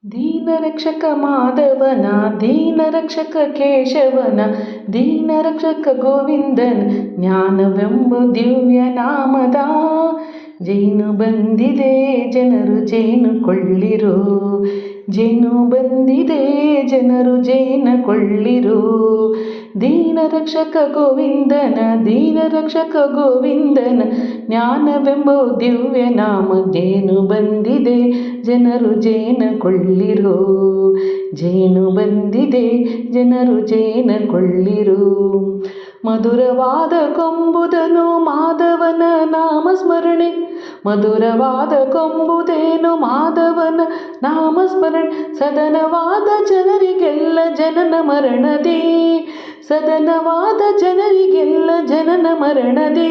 ದೀನರಕ್ಷಕ ಮಾಧವನ, ದೀನರಕ್ಷಕ ಕೇಶವನ, ದೀನರಕ್ಷಕ ಗೋವಿಂದನ ಜ್ಞಾನವೆಂಬ ದಿವ್ಯ ನಾಮದ ಜೇನು ಬಂದಿದೆ ಜನರು ಜೇನು ಕೊಳ್ಳಿರೋ, ಜೇನು ಬಂದಿದೆ ಜನರು ಜೇನು ಕೊಳ್ಳಿರೋ. ದೀನರಕ್ಷಕ ಗೋವಿಂದನ, ದೀನರಕ್ಷಕ ಗೋವಿಂದನ ಜ್ಞಾನವೆಂಬ ದಿವ್ಯ ನಾಮ ಜೇನು ಬಂದಿದೆ ಜನರು ಜೇನು ಕೊಳ್ಳಿರೋ, ಜೇನು ಬಂದಿದೆ ಜನರು ಜೇನು ಕೊಳ್ಳಿರೋ. ಮಧುರವಾದ ಕೊಂಬುದನು ಮಾಧವನ ನಾಮಸ್ಮರಣೆ, ಮಧುರವಾದ ಕೊಂಬುದೇನು ಮಾಧವನ ನಾಮಸ್ಮರಣೆ. ಸದನವಾದ ಜನರಿಗೆಲ್ಲ ಜನನ ಮರಣದೇ, ಸದನವಾದ ಜನರಿಗೆಲ್ಲ ಜನನ ಮರಣದೇ.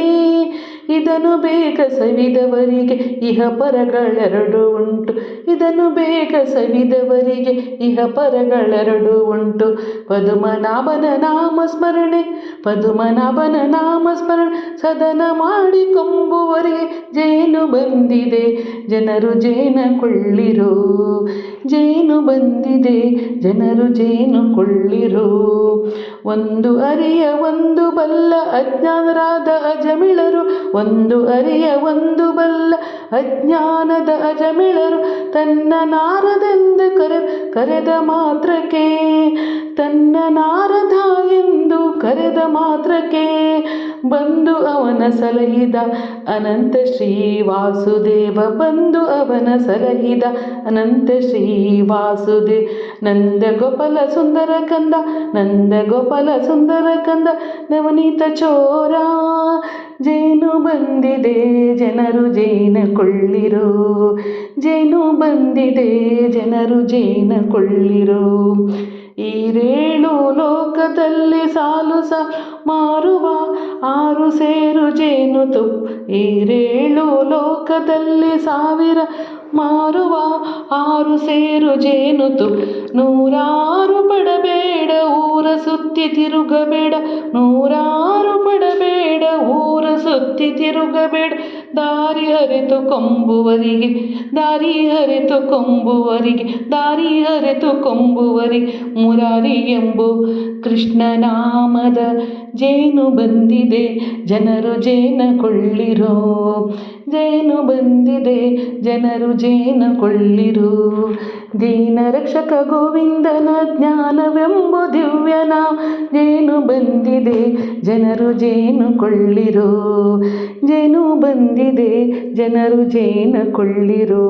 ಇದನ್ನು ಬೇಗ ಸವಿದವರಿಗೆ ಇಹ ಪರಗಳೆರಡು ಉಂಟು, ಇದನ್ನು ಬೇಗ ಸವಿದವರಿಗೆ ಇಹ ಪರಗಳೆರಡು ಉಂಟು. ಪದ್ಮನಾಭನ ನಾಮಸ್ಮರಣೆ, ಪದ್ಮನಾಭನ ನಾಮಸ್ಮರಣೆ ಸದನ ಮಾಡಿ ಕೊಂಬುವರಿಗೆ ಜೇನು ಬಂದಿದೆ ಜನರು ಜೇನು ಕೊಳ್ಳಿರೋ, ಜೇನು ಬಂದಿದೆ ಜನರು ಜೇನು ಕೊಳ್ಳಿರೋ. ಒಂದು ಅರಿಯ ಒಂದು ಬಲ್ಲ ಅಜ್ಞಾನರಾದ ಅಜಮಿಳರು, ಒಂದು ಅರಿಯ ಒಂದು ಬಲ್ಲ ಅಜ್ಞಾನದ ಅಜಮಿಳರು ತನ್ನ ನಾರದೆಂದು ಕರೆದ ಮಾತ್ರಕ್ಕೆ, ತನ್ನ ನಾರದ ಎಂದು ಕರೆದ ಮಾತ್ರಕ್ಕೆ ಬಂದು ಅವನ ಸಲಹಿದ ಅನಂತ ಶ್ರೀ ವಾಸುದೇವ, ಬಂದು ಅವನ ಸಲಹಿದ ಅನಂತ ಶ್ರೀ ವಾಸುದೇವ. ನಂದ ಗೋಪಾಲ ಸುಂದರ ಕಂದ, ನಂದ ಗೋಪಾಲ ಸುಂದರ ಕಂದ ನವನೀತ ಚೋರ. ಜೇನು ಬಂದಿದೆ ಜನರು ಜೇನು ಕೊಳ್ಳಿರೋ, ಜೇನು ಬಂದಿದೆ ಜನರು ಜೇನು ಕೊಳ್ಳಿರೋ. ಈರೇಳು ಲೋಕದಲ್ಲಿ ಸಾಲು ಮಾರುವ ಆರು ಸೇರು ಜೇನು ತುಪ್ಪ, ಈರೇಳು ಲೋಕದಲ್ಲಿ ಸಾವಿರ ಮಾರುವ ಆರು ಸೇರು ಜೇನು ತುಪ್ಪ. ನೂರಾರು ಪಡಬೇಡ ಊರ ಸುತ್ತಿ ತಿರುಗಬೇಡ, ನೂರಾರು ಪಡಬೇಡ ಊರ ಸುತ್ತಿ ತಿರುಗಬೇಡ. ದಾರಿ ಅರಿತು ಕೊಂಬುವರಿಗೆ, ದಾರಿ ಅರಿತು ಕೊಂಬುವರಿಗೆ, ದಾರಿ ಅರಿತು ಕೊಂಬುವರಿಗೆ ಮುರಾರಿ ಎಂಬು ಕೃಷ್ಣ ನಾಮದ ಜೇನು ಬಂದಿದೆ ಜನರು ಜೇನು ಕೊಳ್ಳಿರೋ, ಜೇನು ಬಂದಿದೆ ಜನರು ಜೇನು ಕೊಳ್ಳಿರೋ. ದೀನರಕ್ಷಕ ಗೋವಿಂದನ ಜ್ಞಾನವೆಂಬ ದಿವ್ಯ ನಾಮ ಜೇನು ಬಂದಿದೆ ಜನರು ಜೇನು ಕೊಳ್ಳಿರೋ, ಜೇನು ಬಂದಿದೆ ಜನರು ಜೇನು ಕೊಳ್ಳಿರೋ.